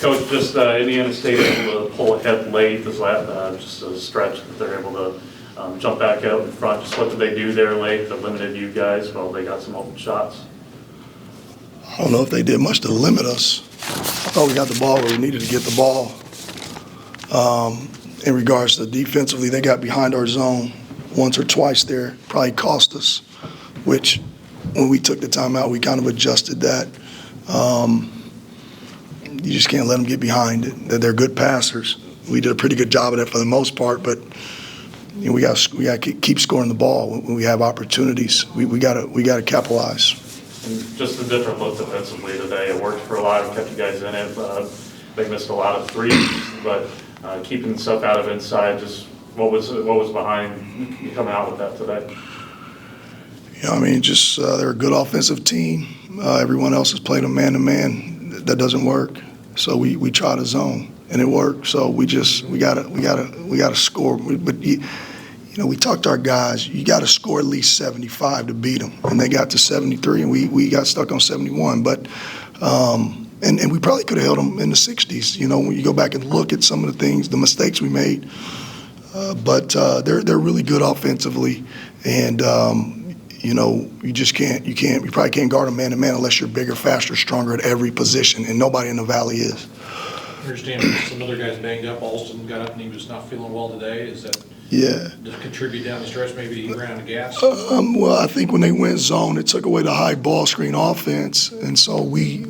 Coach, just Indiana State able to pull ahead late, this last, just a stretch that they're able to jump back out in front. Just what did they do there late that limited you guys while they got some open shots? I don't know if they did much to limit us. I thought we got the ball where we needed to get the ball. In regards to defensively, they got behind our zone once or twice there, probably cost us, which when we took the timeout, we kind of adjusted that. You just can't let them get behind it. They're good passers. We did a pretty good job of that for the most part, but you know, we got to keep scoring the ball when we have opportunities. We got to capitalize. And just a different look defensively today. It worked for a lot. It kept you guys in it. They missed a lot of threes, but keeping stuff out of inside. Just what was behind you coming out with that today? You know, I mean, just they're a good offensive team. Everyone else has played a man-to-man. That doesn't work. So we try to zone, and it worked. So we gotta score. But you know, we talked to our guys. You got to score at least 75 to beat them, and they got to 73, and we got stuck on 71. But and we probably could have held them in the 60s. You know, when you go back and look at some of the things, the mistakes we made. But they're really good offensively, and you know, you probably can't guard them man to man unless you're bigger, faster, stronger at every position, and nobody in the Valley is. I understand some other guys banged up. Alston got up and he was not feeling well today. Is that does it contribute down the stretch? Maybe he ran out of gas? Well, I think when they went zone, it took away the high ball screen offense, and so we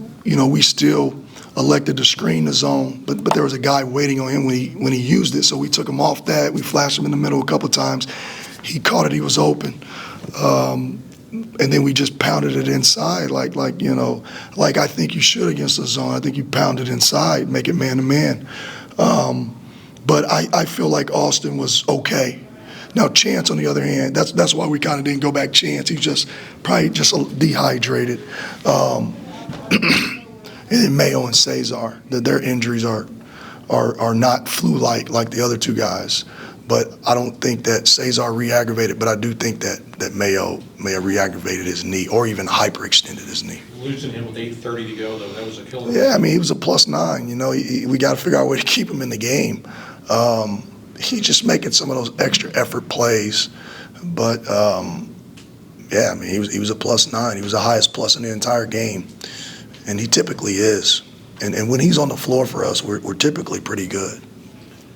still elected to screen the zone, but there was a guy waiting on him when he used it, so we took him off that. We flashed him in the middle a couple of times. He caught it. He was open. And then we just pounded it inside, like I think you should against the zone. I think you pound it inside, make it man-to-man. But I feel like Austin was okay. Now, Chance, on the other hand, that's why we kind of didn't go back Chance. He's probably just dehydrated. And then Mayo and Cesar, their injuries are not flu-like like the other two guys. But I don't think that Cesar re-aggravated, but I do think that Mayo may have re-aggravated his knee or even hyperextended his knee. Losing him with 8:30 to go, though, that was a killer. Yeah, I mean, he was a +9. You know, we got to figure out a way to keep him in the game. He's just making some of those extra effort plays. But, yeah, I mean, he was a +9. He was the highest plus in the entire game, and he typically is. And when he's on the floor for us, we're typically pretty good.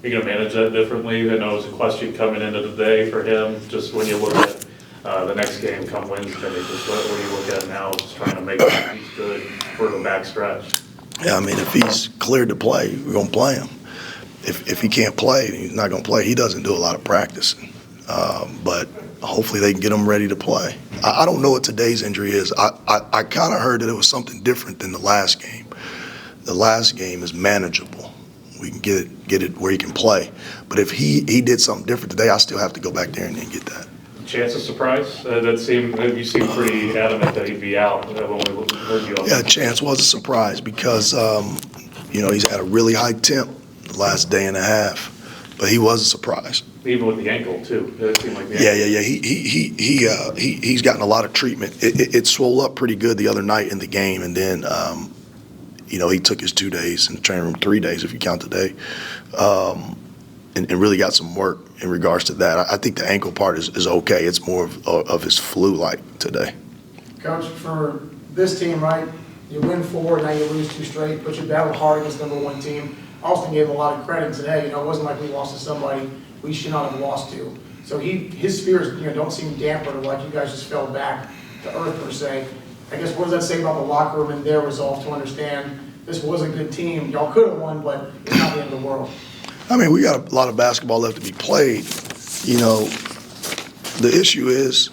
Are you going to manage that differently? I know it was a question coming into the day for him. Just when you look at the next game come Wednesday, just what do you look at now? Just trying to make sure he's good for the back stretch. Yeah, I mean, if he's cleared to play, we're going to play him. If he can't play, he's not going to play. He doesn't do a lot of practicing. But hopefully they can get him ready to play. I don't know what today's injury is. I kind of heard that it was something different than the last game. The last game is manageable. We can get it where he can play. But if he did something different today, I still have to go back there and get that. Chance of surprise? You seemed pretty adamant that he'd be out when we heard you on. Yeah, Chance was a surprise because you know, he's had a really high temp the last day and a half, but he was a surprise. Even with the ankle too. It seemed like the ankle. He's gotten a lot of treatment. It swelled up pretty good the other night in the game, and then. You know, he took his 2 days in the training room, 3 days if you count today, and really got some work in regards to that. I think the ankle part is okay. It's more of his flu-like today. Coach, for this team, right, you win 4, now you lose 2 straight, but you battled hard against #1 team. Austin gave him a lot of credit and said, hey, you know, it wasn't like we lost to somebody we should not have lost to. So his spirits, you know, don't seem dampened, like you guys just fell back to earth per se. I guess what does that say about the locker room and their resolve to understand this was a good team? Y'all could have won, but it's not the end of the world. I mean, we got a lot of basketball left to be played. You know, the issue is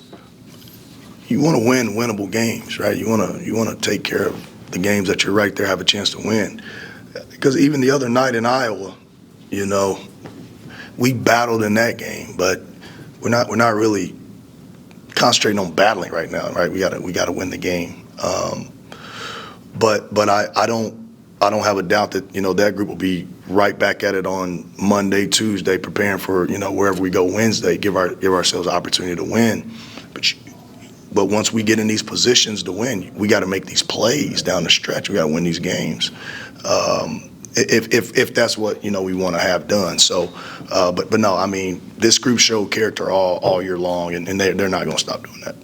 you want to win winnable games, right? You want to take care of the games that you're right there have a chance to win. Because even the other night in Iowa, you know, we battled in that game, but we're not really concentrating on battling right now, right? We got to win the game. But I don't have a doubt that, you know, that group will be right back at it on Monday, Tuesday, preparing for, you know, wherever we go Wednesday, give ourselves an opportunity to win. But once we get in these positions to win, we got to make these plays down the stretch. We got to win these games. if that's what, we want to have done. So, but no, I mean, this group showed character all year long, and they're not going to stop doing that.